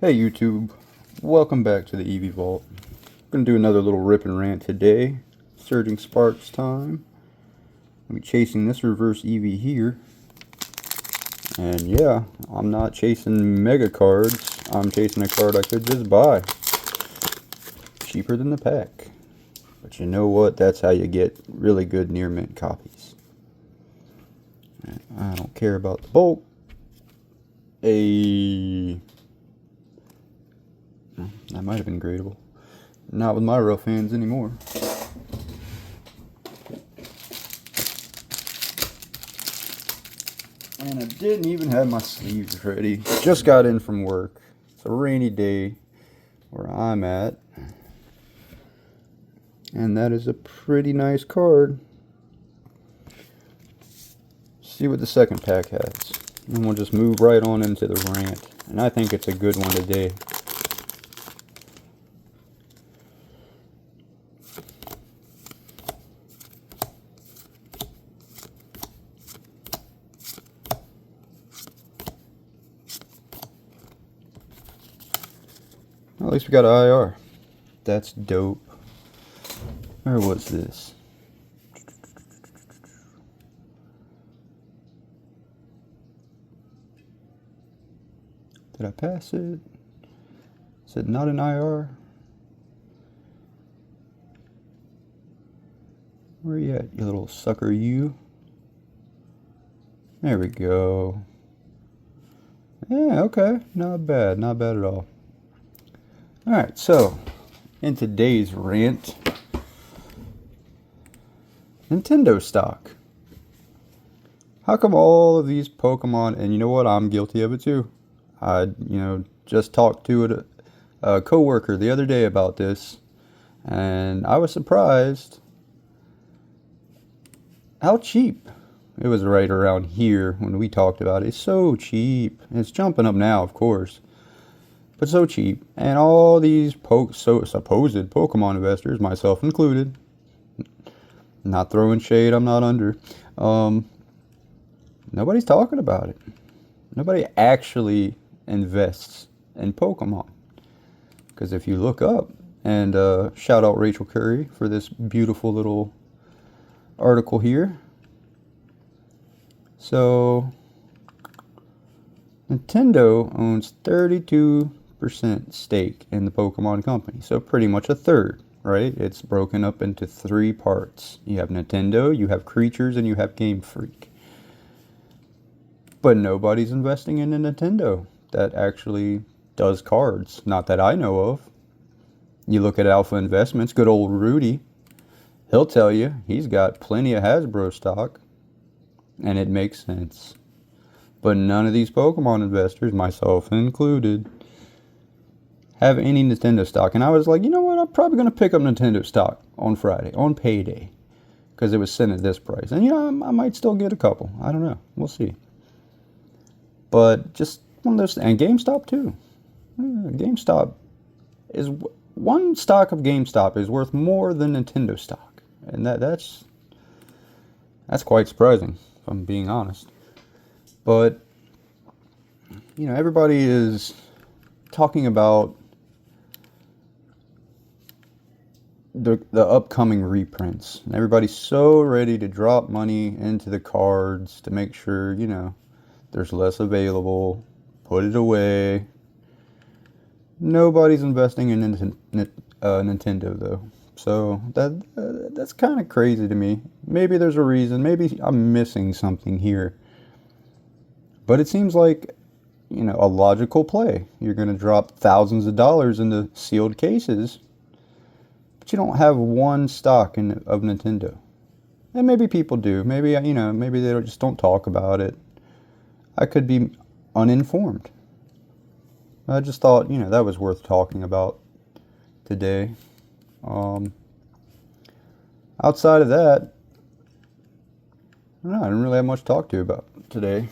Hey YouTube, welcome back to the EV Vault. I'm going to do another little rip and rant today. Surging Sparks time. I'm chasing this reverse EV here. And yeah, I'm not chasing mega cards. I'm chasing a card I could just buy. Cheaper than the pack. But you know what? That's how you get really good near mint copies. I don't care about the bulk. That might have been gradable. Not with my rough hands anymore. And I didn't even have my sleeves ready. Just got in from work. It's a rainy day where I'm at. And that is a pretty nice card. See what the second pack has. And we'll just move right on into the rant. And I think it's a good one today. At least we got an IR. That's dope. Where was this? Did I pass it? Is it not an IR? Where you at, you little sucker, you? There we go. Yeah, okay. Not bad. Not bad at all. Alright, so, in today's rant, Nintendo stock. How come all of these Pokemon, and you know what, I'm guilty of it too. I, just talked to a coworker the other day about this, and I was surprised how cheap it was right around here when we talked about it. It's so cheap. It's jumping up now, of course. But so cheap. And all these supposed Pokemon investors, myself included, not throwing shade, I'm not under, nobody's talking about it. Nobody actually invests in Pokemon. Because if you look up, and shout out Rachel Curry for this beautiful little article here. So, Nintendo owns 32% stake in the Pokemon company. So pretty much a third, right? It's broken up into three parts. You have Nintendo, you have Creatures, and you have Game Freak. But nobody's investing in a Nintendo that actually does cards. Not that I know of. You look at Alpha Investments, good old Rudy. He'll tell you he's got plenty of Hasbro stock. And it makes sense. But none of these Pokemon investors, myself included, have any Nintendo stock. And I was like, you know what? I'm probably going to pick up Nintendo stock on Friday, on payday. Because it was sent at this price. And, I might still get a couple. I don't know. We'll see. But just one of those. And GameStop, too. GameStop is. One stock of GameStop is worth more than Nintendo stock. And that's quite surprising, if I'm being honest. But, everybody is talking about the upcoming reprints. And everybody's so ready to drop money into the cards to make sure, there's less available. Put it away. Nobody's investing in Nintendo, though. So that's kind of crazy to me. Maybe there's a reason. Maybe I'm missing something here. But it seems like, a logical play. You're going to drop thousands of dollars into sealed cases, but you don't have one stock of Nintendo. And maybe people do. Maybe, maybe they just don't talk about it. I could be uninformed. I just thought, that was worth talking about today. Outside of that, I didn't really have much to talk to you about today.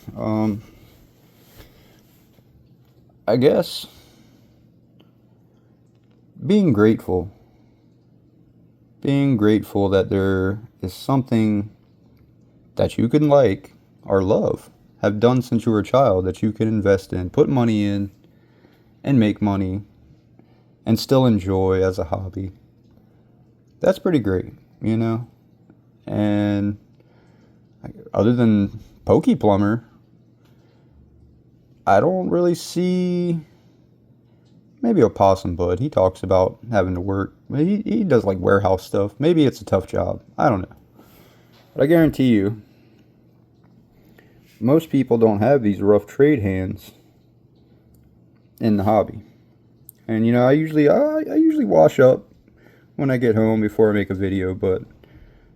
I guess being grateful that there is something that you can like or love, have done since you were a child, that you can invest in, put money in, and make money and still enjoy as a hobby. That's pretty great, you know? And other than Pokey Plumber, I don't really see. Maybe Opossum Bud. He talks about having to work. He does like warehouse stuff. Maybe it's a tough job. I don't know. But I guarantee you, most people don't have these rough trade hands in the hobby. And you know, I usually wash up when I get home before I make a video. But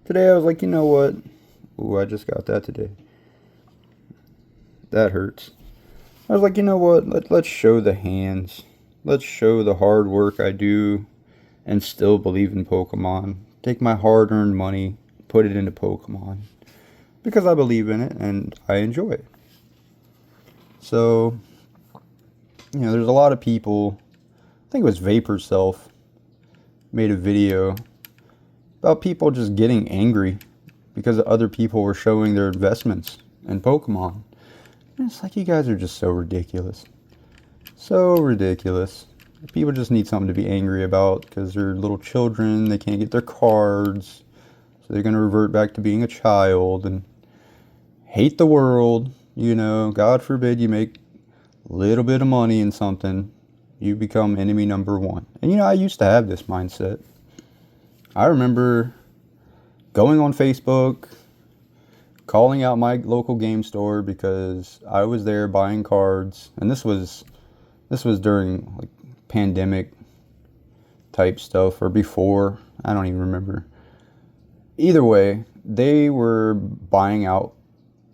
today I was like, you know what? Ooh, I just got that today. That hurts. I was like, you know what? Let's show the hands. Let's show the hard work I do and still believe in Pokemon. Take my hard-earned money, put it into Pokemon. Because I believe in it and I enjoy it. So, you know, there's a lot of people, I think it was Vapor Self, made a video about people just getting angry because other people were showing their investments in Pokemon. And it's like, you guys are just so ridiculous. So ridiculous. People just need something to be angry about because they're little children. They can't get their cards. So they're going to revert back to being a child and hate the world. You know, God forbid you make a little bit of money in something. You become enemy number one. And you know, I used to have this mindset. I remember going on Facebook, calling out my local game store because I was there buying cards. And this was during like pandemic type stuff or before. I don't even remember. Either way, they were buying out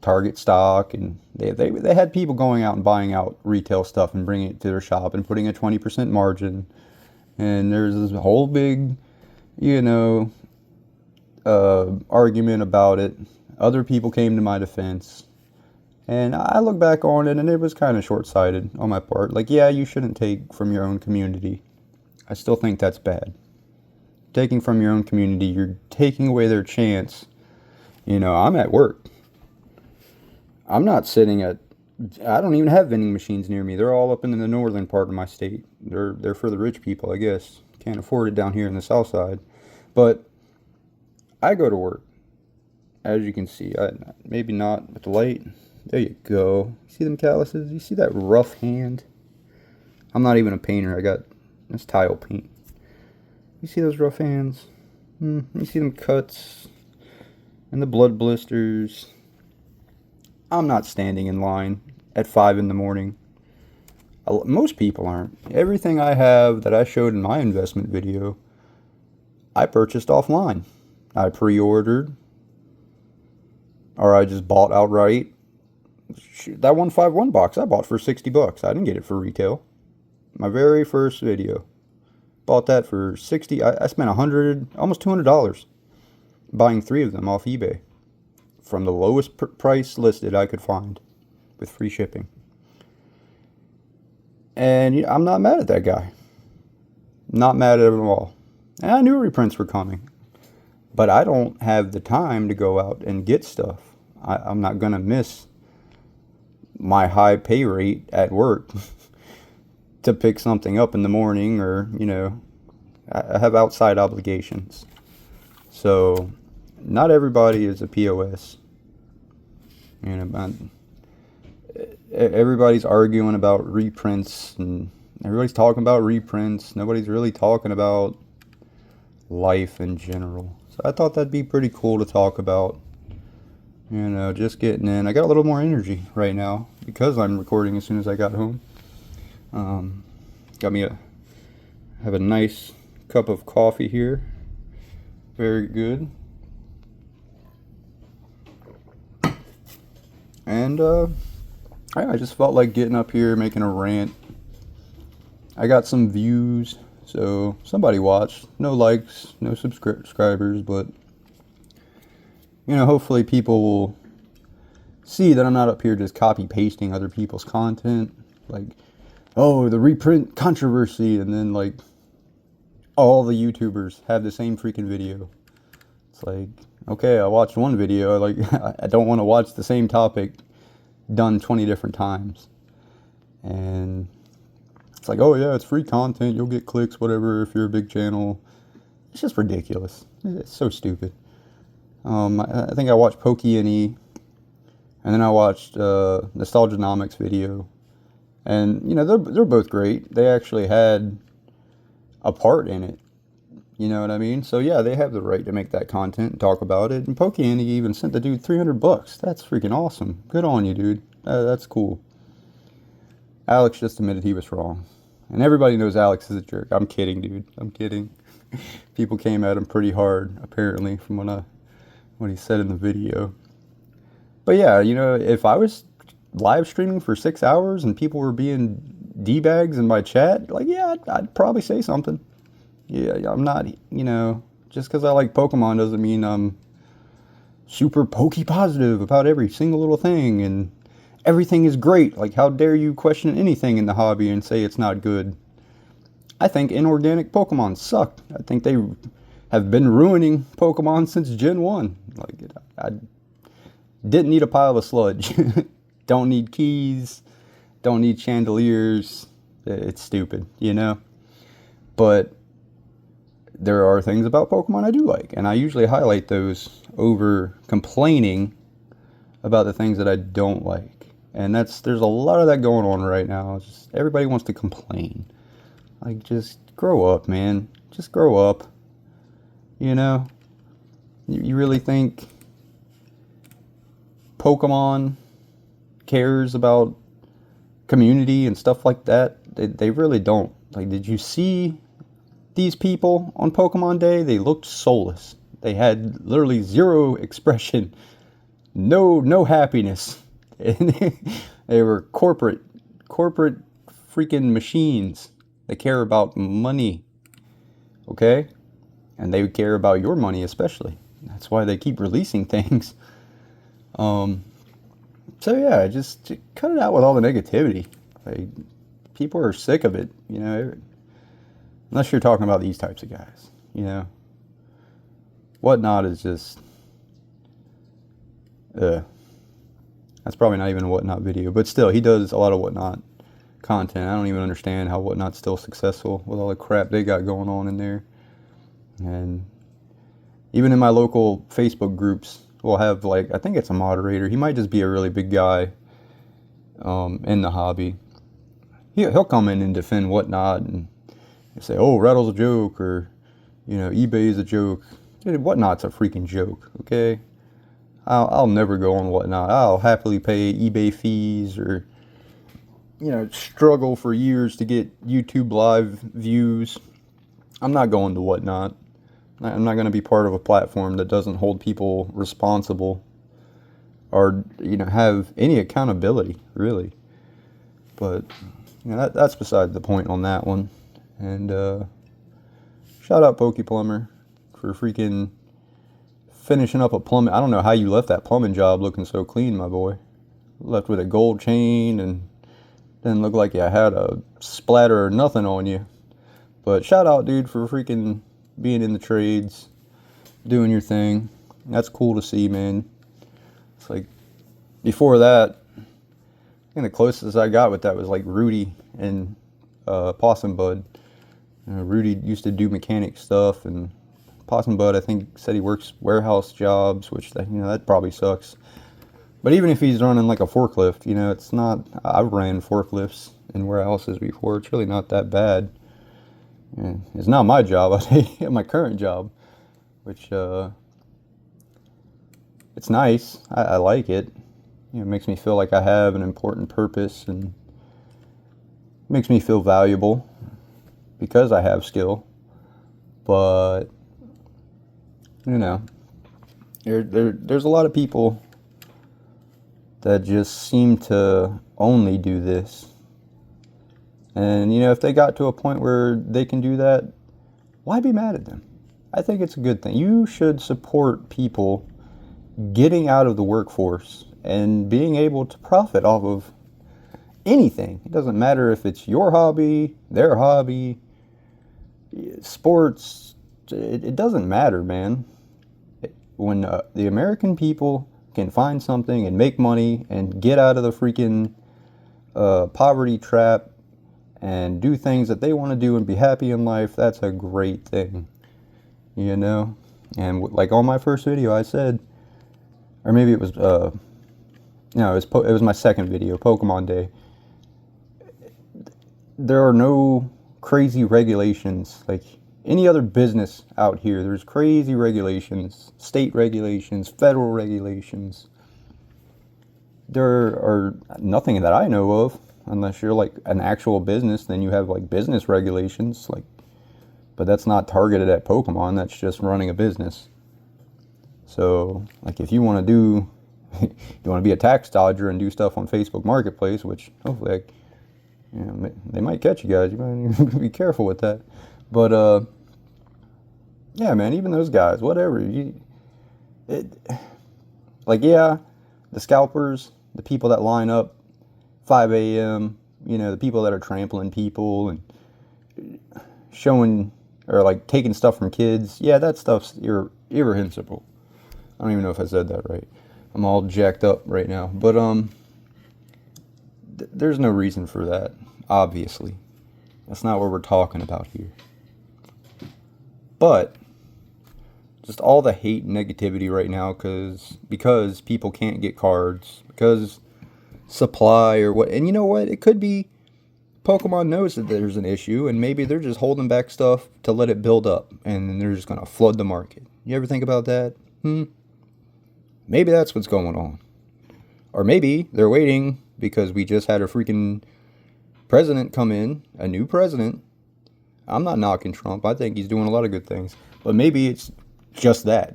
Target stock, and they had people going out and buying out retail stuff and bringing it to their shop and putting a 20% margin. And there's this whole big, you know, argument about it. Other people came to my defense. And I look back on it, and it was kind of short-sighted on my part. Like, yeah, you shouldn't take from your own community. I still think that's bad. Taking from your own community, you're taking away their chance. You know, I'm at work. I'm not sitting at... I don't even have vending machines near me. They're all up in the northern part of my state. They're for the rich people, I guess. Can't afford it down here in the south side. But I go to work. As you can see, maybe not with the light. There you go. See them calluses? You see that rough hand? I'm not even a painter. I got this tile paint. You see those rough hands? You see them cuts and the blood blisters. I'm not standing in line at 5 in the morning. Most people aren't. Everything I have that I showed in my investment video, I purchased offline. I pre-ordered, or I just bought outright. That 151 box I bought for $60. I didn't get it for retail. My very first video. Bought that for $60. I spent almost $200 buying 3 of them off eBay from the lowest price listed I could find with free shipping. And I'm not mad at that guy. Not mad at him at all. And I knew reprints were coming. But I don't have the time to go out and get stuff. I'm not going to miss my high pay rate at work to pick something up in the morning, or, you know, I have outside obligations. So not everybody is a POS. You know, everybody's arguing about reprints, and everybody's talking about reprints. Nobody's really talking about life in general. So I thought that'd be pretty cool to talk about. You know, just getting in. I got a little more energy right now because I'm recording as soon as I got home. Have a nice cup of coffee here. Very good. And I just felt like getting up here, making a rant. I got some views, so somebody watched. No likes, no subscribers, but you know, hopefully people will see that I'm not up here just copy pasting other people's content. Like, oh, the reprint controversy, and then like all the YouTubers have the same freaking video. It's like, okay, I watched one video, like I don't want to watch the same topic done 20 different times. And It's like, oh yeah, it's free content. You'll get clicks, whatever, if you're a big channel. It's just ridiculous. It's so stupid. I think I watched Pokey and E, and then I watched Nostalgianomics video, and they're both great. They actually had a part in it. You know what I mean? So yeah, they have the right to make that content and talk about it. And Pokey and E even sent the dude $300. That's freaking awesome. Good on you, dude. That's cool. Alex just admitted he was wrong, and everybody knows Alex is a jerk. I'm kidding, dude. I'm kidding. People came at him pretty hard, apparently, from what he said in the video. But yeah, if I was live streaming for 6 hours and people were being D-bags in my chat, like, yeah, I'd probably say something. Yeah, I'm not, just because I like Pokemon doesn't mean I'm super Poke positive about every single little thing and everything is great. Like, how dare you question anything in the hobby and say it's not good? I think inorganic Pokemon suck. I think they have been ruining Pokemon since Gen 1. Like, I didn't need a pile of sludge. Don't need keys. Don't need chandeliers. It's stupid, But there are things about Pokemon I do like, and I usually highlight those over complaining about the things that I don't like. And there's a lot of that going on right now. It's just everybody wants to complain. Like, just grow up, man. Just grow up. You really think Pokemon cares about community and stuff like that? They really don't. Like, did you see these people on Pokemon Day? They looked soulless. They had literally zero expression, no happiness. They were corporate freaking machines. They care about money, okay? And they care about your money especially. That's why they keep releasing things. So yeah, just cut it out with all the negativity. Like, people are sick of it, unless you're talking about these types of guys, Whatnot is just, that's probably not even a Whatnot video, but still, he does a lot of Whatnot content. I don't even understand how Whatnot's still successful with all the crap they got going on in there. And even in my local Facebook groups, we'll have, like, I think it's a moderator. He might just be a really big guy in the hobby. He'll come in and defend Whatnot and say, oh, Rattle's a joke, or, eBay is a joke. Dude, Whatnot's a freaking joke, okay? I'll never go on Whatnot. I'll happily pay eBay fees or, struggle for years to get YouTube live views. I'm not going to Whatnot. I'm not going to be part of a platform that doesn't hold people responsible or, have any accountability, really. But, that's beside the point on that one. And shout out Pokey Plumber for freaking finishing up a plumbing. I don't know how you left that plumbing job looking so clean, my boy. Left with a gold chain and didn't look like you had a splatter or nothing on you. But shout out, dude, for freaking being in the trades, doing your thing. That's cool to see, man. It's like, before that, I think the closest I got with that was like Rudy and Possum Bud. Rudy used to do mechanic stuff, and Possum Bud, I think, said he works warehouse jobs, which, that probably sucks. But even if he's running like a forklift, it's not, I've ran forklifts in warehouses before. It's really not that bad. And it's not my job, I'll tell you, my current job, which, it's nice. I like it. It makes me feel like I have an important purpose, and makes me feel valuable because I have skill. But, there's a lot of people that just seem to only do this. And, if they got to a point where they can do that, why be mad at them? I think it's a good thing. You should support people getting out of the workforce and being able to profit off of anything. It doesn't matter if it's your hobby, their hobby, sports. It doesn't matter, man. When the American people can find something and make money and get out of the freaking poverty trap and do things that they want to do and be happy in life, that's a great thing, you know? And like on my first video, I said, or maybe it was, no, it was my second video, Pokemon Day. There are no crazy regulations like any other business out here. There's crazy regulations, state regulations, federal regulations. There are nothing that I know of, unless you're like an actual business, then you have like business regulations, like, but that's not targeted at Pokemon, that's just running a business. So like if you want to do, you want to be a tax dodger and do stuff on Facebook Marketplace, which hopefully they might catch you guys, you might be careful with that. But yeah, man, even those guys, whatever, yeah, the scalpers, the people that line up 5 a.m., the people that are trampling people and showing or like taking stuff from kids, yeah, that stuff's irreprehensible. I don't even know if I said that right. I'm all jacked up right now, but there's no reason for that, obviously. That's not what we're talking about here. But just all the hate and negativity right now because people can't get cards, because supply or what. And you know what? It could be Pokemon knows that there's an issue, and maybe they're just holding back stuff to let it build up, and then they're just going to flood the market. You ever think about that? Maybe that's what's going on. Or maybe they're waiting because we just had a freaking president come in, a new president. I'm not knocking Trump. I think he's doing a lot of good things. But maybe it's just that.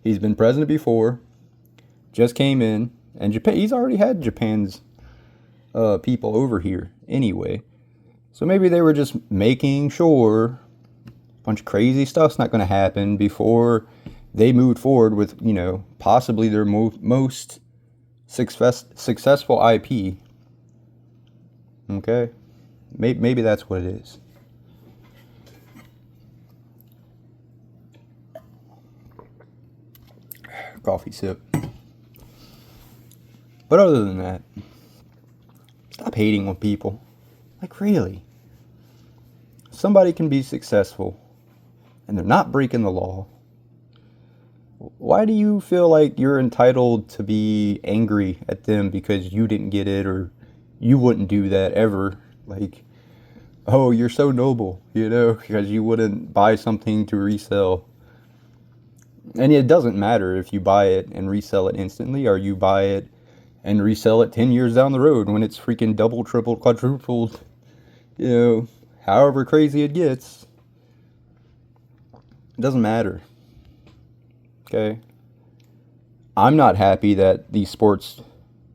He's been president before, just came in, and Japan, he's already had Japan's people over here anyway. So maybe they were just making sure a bunch of crazy stuff's not going to happen before they moved forward with, possibly their most successful IP. Okay? Maybe that's what it is. Coffee sip. But other than that, stop hating on people. Like, really? Somebody can be successful and they're not breaking the law. Why do you feel like you're entitled to be angry at them because you didn't get it, or you wouldn't do that ever? Like, oh, you're so noble, because you wouldn't buy something to resell. And it doesn't matter if you buy it and resell it instantly, or you buy it and resell it 10 years down the road when it's freaking double, triple, quadrupled, however crazy it gets. It doesn't matter. Okay? I'm not happy that these sports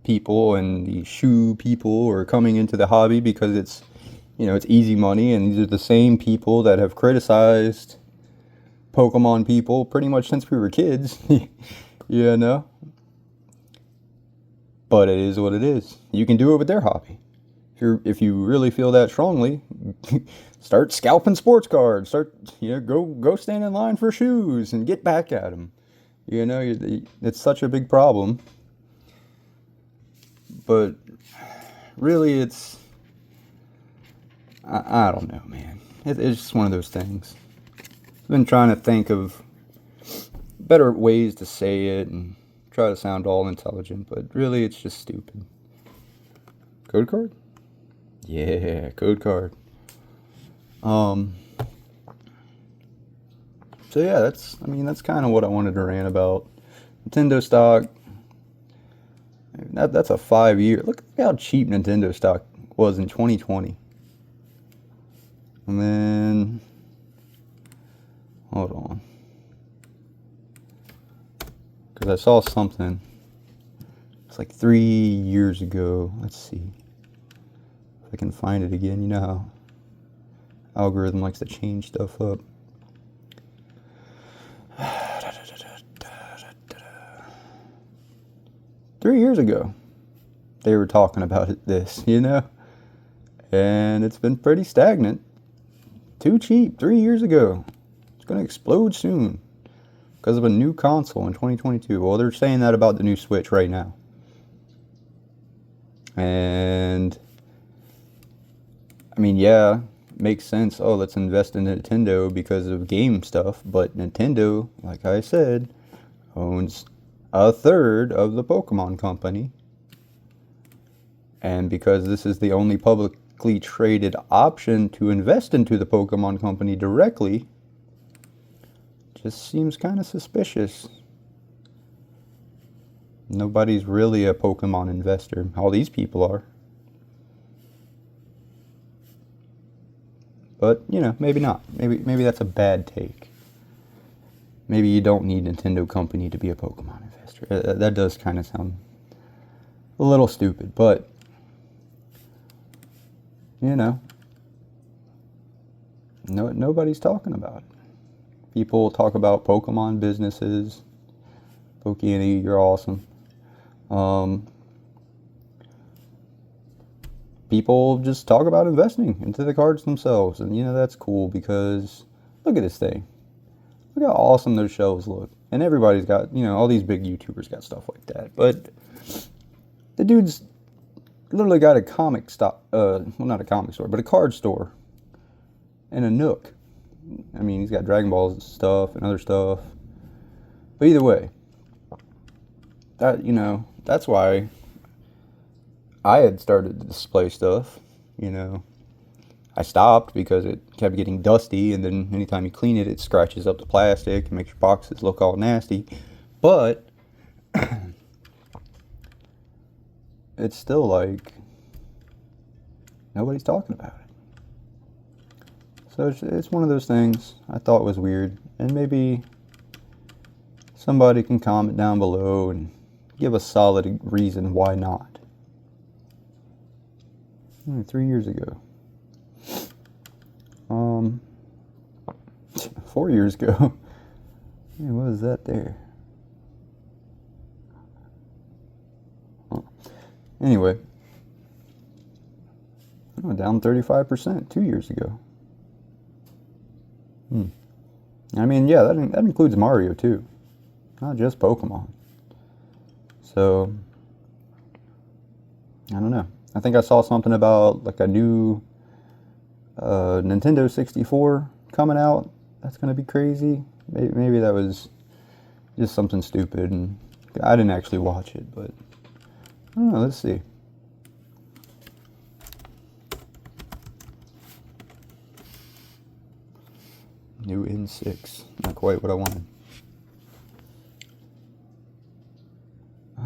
people and the shoe people are coming into the hobby because it's, it's easy money, and these are the same people that have criticized Pokemon people pretty much since we were kids. But it is what it is. You can do it with their hobby. If you really feel that strongly, start scalping sports cards. Go stand in line for shoes and get back at them. It's such a big problem. But really, it's, I don't know, man. It's just one of those things. I've been trying to think of better ways to say it and try to sound all intelligent, but really it's just stupid. Code card? Yeah, code card. So yeah, that's kind of what I wanted to rant about. Nintendo stock. That's a 5-year. Look how cheap Nintendo stock was in 2020. And then, hold on, because I saw something. It's like 3 years ago. Let's see if I can find it again. You know how algorithm likes to change stuff up. 3 years ago, they were talking about this, and it's been pretty stagnant. Too cheap 3 years ago. It's going to explode soon because of a new console in 2022. Well, they're saying that about the new Switch right now. And I mean, yeah, makes sense. Oh, let's invest in Nintendo because of game stuff. But Nintendo, like I said, owns a third of the Pokemon Company. And because this is the only publicly traded option to invest into the Pokemon Company directly, just seems kind of suspicious. Nobody's really a Pokemon investor. All these people are. But, you know, maybe not. Maybe that's a bad take. Maybe you don't need Nintendo Company to be a Pokemon investor. That does kind of sound a little stupid, but you know, nobody's talking about it. People talk about Pokemon businesses. Pokey, you're awesome. People just talk about investing into the cards themselves, and you know that's cool because look at this thing. Look how awesome those shelves look. And everybody's got, you know, all these big YouTubers got stuff like that. But the dude's literally got a comic stop, well, not a comic store, but a card store and a Nook. I mean, he's got Dragon Ball stuff and other stuff. But either way, that, you know, that's why I had started to display stuff, you know. I stopped because it kept getting dusty, and then anytime you clean it, it scratches up the plastic and makes your boxes look all nasty. But it's still like nobody's talking about it. So it's one of those things I thought was weird, and maybe somebody can comment down below and give a solid reason why not. 3 years ago. 4 years ago. Man, what is that there? Oh. Anyway. Oh, down 35% 2 years ago. I mean, yeah, that includes Mario too. Not just Pokemon. So, I don't know. I think I saw something about like a new Nintendo 64 coming out. That's going to be crazy. Maybe that was just something stupid, and I didn't actually watch it, but I don't know. Let's see. New N6. Not quite what I wanted.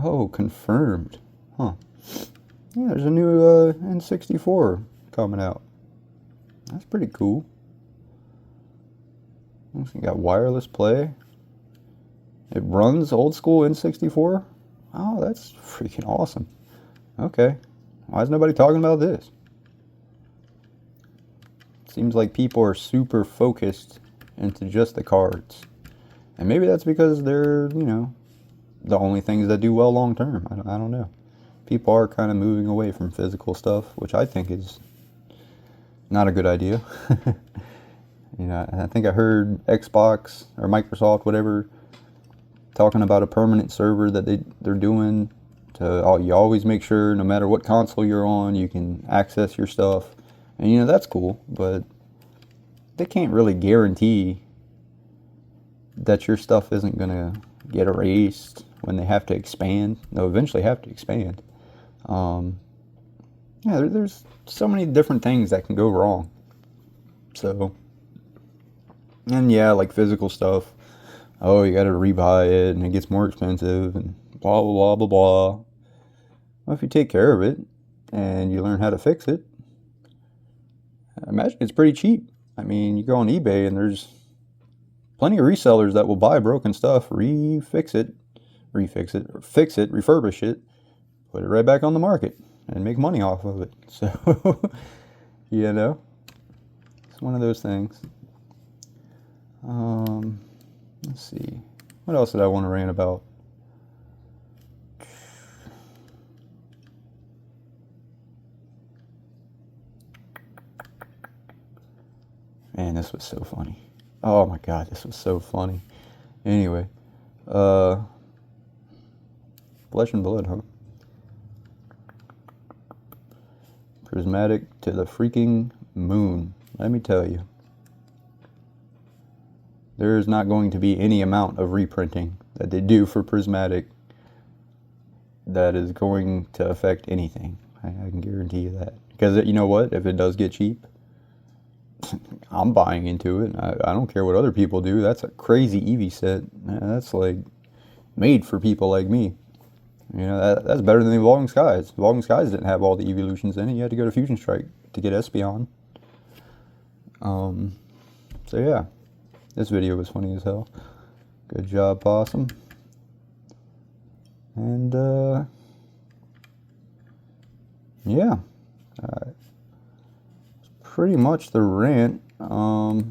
Oh, confirmed. Huh. Yeah, there's a new N64 coming out. That's pretty cool. You got wireless play. It runs old school N64. Oh, that's freaking awesome. Okay. Why is nobody talking about this? Seems like people are super focused into just the cards. And maybe that's because they're, you know, the only things that do well long term. I don't know. People are kind of moving away from physical stuff, which I think is not a good idea. You know, I think I heard Xbox or Microsoft, whatever, talking about a permanent server that they're doing to, you always make sure no matter what console you're on, you can access your stuff. And, you know, that's cool, but they can't really guarantee that your stuff isn't going to get erased when they have to expand. They'll eventually have to expand. Yeah, there's so many different things that can go wrong. So, and yeah, like physical stuff. Oh, you got to rebuy it, and it gets more expensive, and blah, blah, blah, blah, blah. Well, if you take care of it, and you learn how to fix it, I imagine it's pretty cheap. I mean, you go on eBay, and there's plenty of resellers that will buy broken stuff, fix it, refurbish it, put it right back on the market, and make money off of it. So, you know, it's one of those things. Let's see. What else did I want to rant about? Man, this was so funny. Oh my God, this was so funny. Anyway, Flesh and Blood, huh? Prismatic to the freaking moon. Let me tell you. There is not going to be any amount of reprinting that they do for Prismatic that is going to affect anything. I can guarantee you that. Because you know what? If it does get cheap, I'm buying into it. I don't care what other people do. That's a crazy Eevee set. That's like made for people like me. You know, that's better than the Evolving Skies. Evolving Skies didn't have all the evolutions in it. You had to go to Fusion Strike to get Espeon. So yeah, this video was funny as hell. Good job, Possum. And yeah, pretty much the rant. I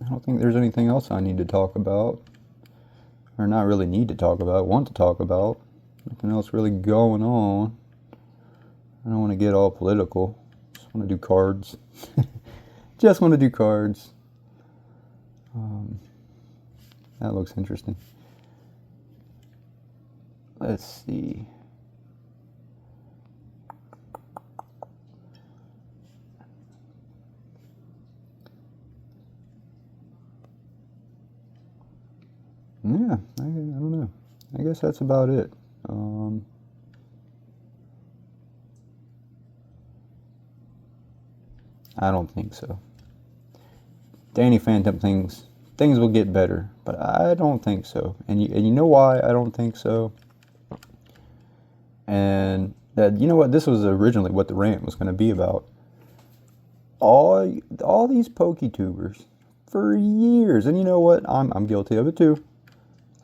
don't think there's anything else I need to talk about, or not really need to talk about. Want to talk about. Nothing else really going on. I don't want to get all political. Just want to do cards. Just want to do cards. That looks interesting. Let's see. Yeah, I don't know. I guess that's about it. I don't think so. Danny Phantom things will get better, but I don't think so. And you know why I don't think so? And that, you know what, this was originally what the rant was going to be about. All these PokeTubers for years, and you know what, I'm guilty of it too.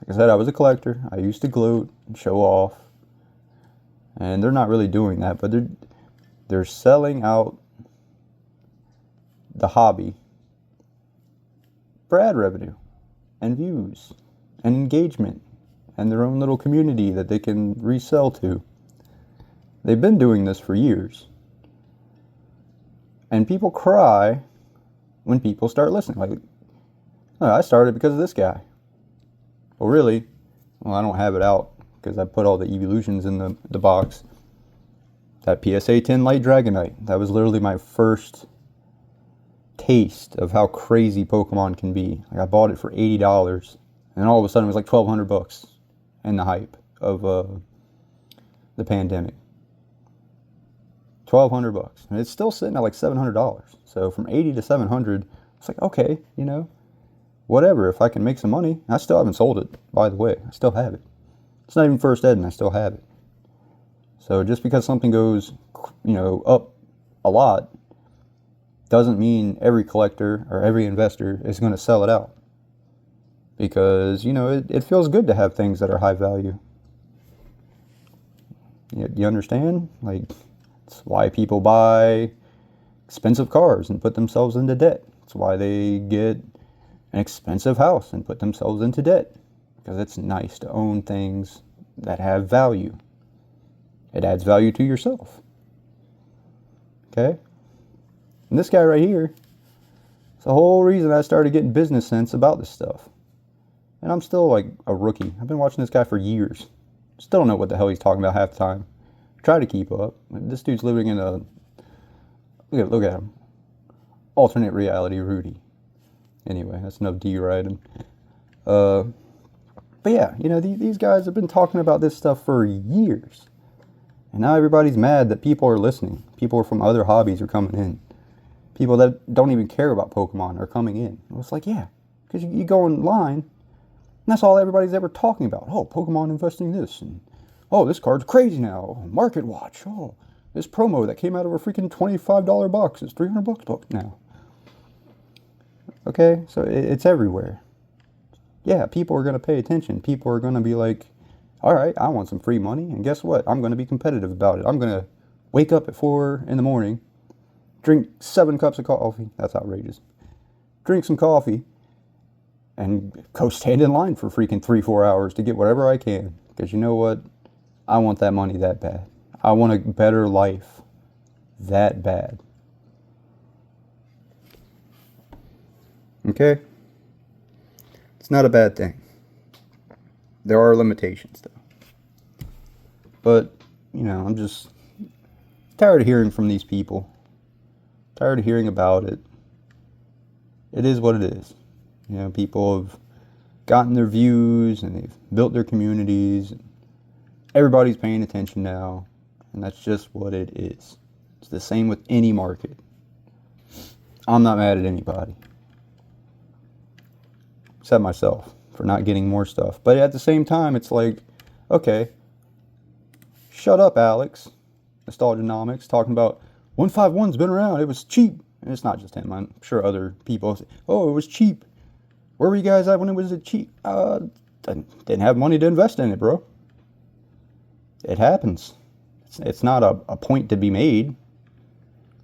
Like I said, I was a collector. I used to gloat and show off, and they're not really doing that, but they're selling out the hobby for ad revenue and views and engagement and their own little community that they can resell to. They've been doing this for years. And people cry when people start listening. Like, oh, I started because of this guy. Well, really? Well, I don't have it out because I put all the evolutions in the box. That PSA 10 Light Dragonite, that was literally my first taste of how crazy Pokemon can be. Like, I bought it for $80, and all of a sudden it was like $1,200 in the hype of the pandemic. $1,200, and it's still sitting at like $700. So from 80 to 700, it's like, okay, you know, whatever. If I can make some money, I still haven't sold it. By the way, I still have it. It's not even first ed, and I still have it. So just because something goes, you know, up a lot, doesn't mean every collector or every investor is going to sell it out. Because, you know, it feels good to have things that are high value. You understand? Like, it's why people buy expensive cars and put themselves into debt. It's why they get an expensive house and put themselves into debt. Because it's nice to own things that have value. It adds value to yourself. Okay? And this guy right here, it's the whole reason I started getting business sense about this stuff. And I'm still like a rookie. I've been watching this guy for years. Still don't know what the hell he's talking about half the time. Try to keep up. This dude's living in a... Look at him. Alternate reality Rudy. Anyway, that's enough deriding. But yeah, you know, these guys have been talking about this stuff for years. And now everybody's mad that people are listening. People from other hobbies are coming in. People that don't even care about Pokemon are coming in. It's like, yeah, because you go online, and that's all everybody's ever talking about. Oh, Pokemon investing this, and oh, this card's crazy now. Oh, Market Watch. Oh, this promo that came out of a freaking $25 box is $300 now. Okay, so it's everywhere. Yeah, people are going to pay attention. People are going to be like, all right, I want some free money, and guess what? I'm going to be competitive about it. I'm going to wake up at 4 in the morning, drink 7 cups of coffee. That's outrageous. Drink some coffee, and go stand in line for freaking 3-4 hours to get whatever I can. Because you know what? I want that money that bad. I want a better life that bad. Okay? It's not a bad thing. There are limitations, though. But, you know, I'm just tired of hearing from these people. Tired of hearing about it. It is what it is. You know, people have gotten their views and they've built their communities. Everybody's paying attention now, and that's just what it is. It's the same with any market. I'm not mad at anybody, except myself for not getting more stuff. But at the same time, it's like, okay, shut up, Alex. Nostalgianomics, talking about 151's been around. It was cheap. And it's not just him. I'm sure other people say, oh, it was cheap. Where were you guys at when it was cheap? Didn't have money to invest in it, bro. It happens. It's not a point to be made.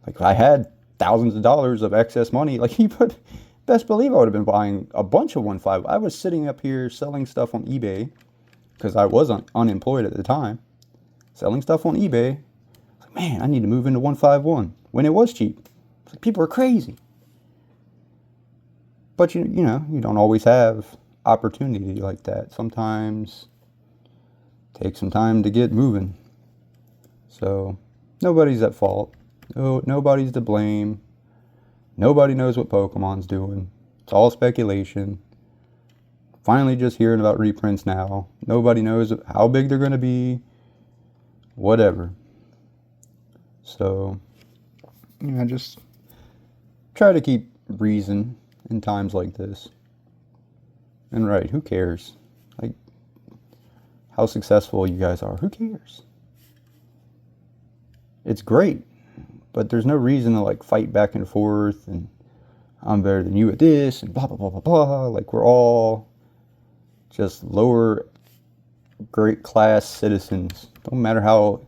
Like, I had thousands of dollars of excess money. Like, best believe I would have been buying a bunch of 151. I was sitting up here selling stuff on eBay because I was unemployed at the time. Selling stuff on eBay. Like, man, I need to move into 151 when it was cheap. Like, people are crazy. But you know, you don't always have opportunity like that. Sometimes it takes some time to get moving. So nobody's at fault. No, nobody's to blame. Nobody knows what Pokemon's doing. It's all speculation. Finally just hearing about reprints now. Nobody knows how big they're going to be. Whatever. So, you know, just try to keep reason in times like this. And right, who cares? Like, how successful you guys are. Who cares? It's great. But there's no reason to, like, fight back and forth and I'm better than you at this and blah, blah, blah, blah, blah. Like, we're all just lower great class citizens. Don't matter how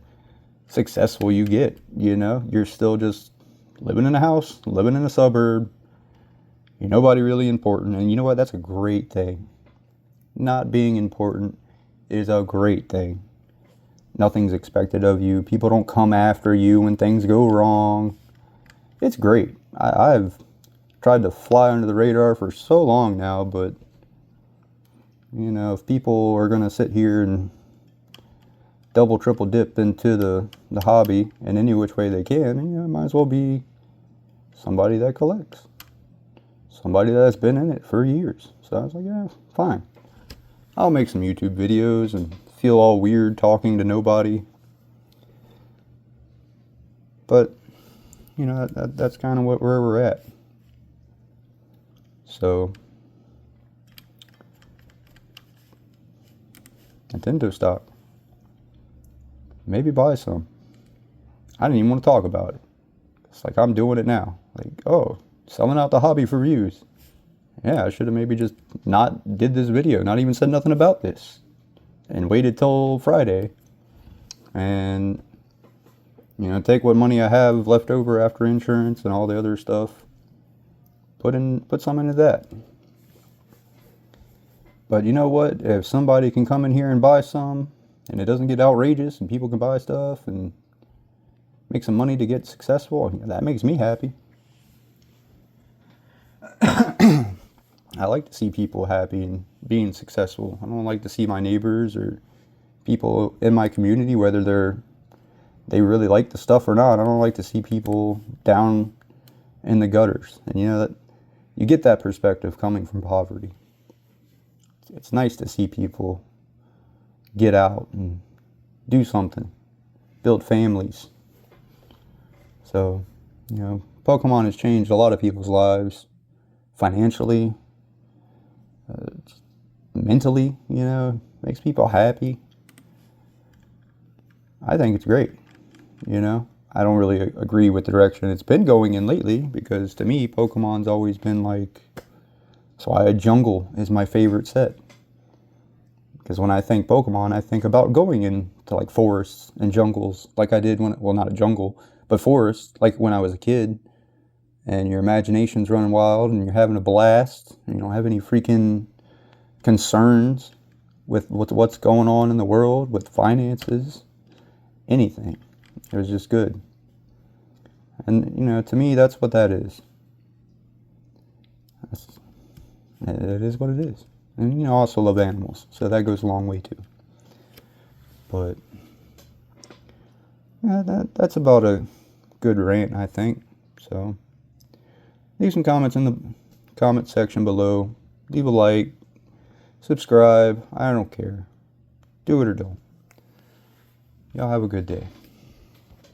successful you get, you know? You're still just living in a house, living in a suburb. You're nobody really important. And you know what? That's a great thing. Not being important is a great thing. Nothing's expected of you. People don't come after you when things go wrong. It's great. I've tried to fly under the radar for so long now, but, you know, if people are going to sit here and double, triple dip into the hobby in any which way they can, you know, might as well be somebody that collects. Somebody that's been in it for years. So I was like, yeah, fine. I'll make some YouTube videos and feel all weird talking to nobody. But, you know, that's kind of where we're at. So, Nintendo stock. Maybe buy some. I didn't even want to talk about it. It's like I'm doing it now. Like, oh, selling out the hobby for views. Yeah, I should have maybe just not did this video, not even said nothing about this, and waited till Friday, and, you know, take what money I have left over after insurance and all the other stuff, put some into that. But you know what? If somebody can come in here and buy some, and it doesn't get outrageous, and people can buy stuff and make some money to get successful, that makes me happy. I like to see people happy and being successful. I don't like to see my neighbors or people in my community, whether they really like the stuff or not. I don't like to see people down in the gutters. And you know that you get that perspective coming from poverty. It's nice to see people get out and do something, build families. So, you know, Pokemon has changed a lot of people's lives financially, mentally, you know, makes people happy. I think it's great, you know. I don't really agree with the direction it's been going in lately, because to me, Pokemon's always been like, that's why Jungle is my favorite set. Because when I think Pokemon, I think about going into like forests and jungles, like I did when, well, not a jungle, but forests, like when I was a kid. And your imagination's running wild and you're having a blast and you don't have any freaking concerns with what's going on in the world, with finances, anything. It was just good. And, you know, to me, that's what that is. It is what it is. And, you know, I also love animals, so that goes a long way too. But Yeah, that's about a good rant, I think. So leave some comments in the comment section below. Leave a like, subscribe. I don't care. Do it or don't. Y'all have a good day.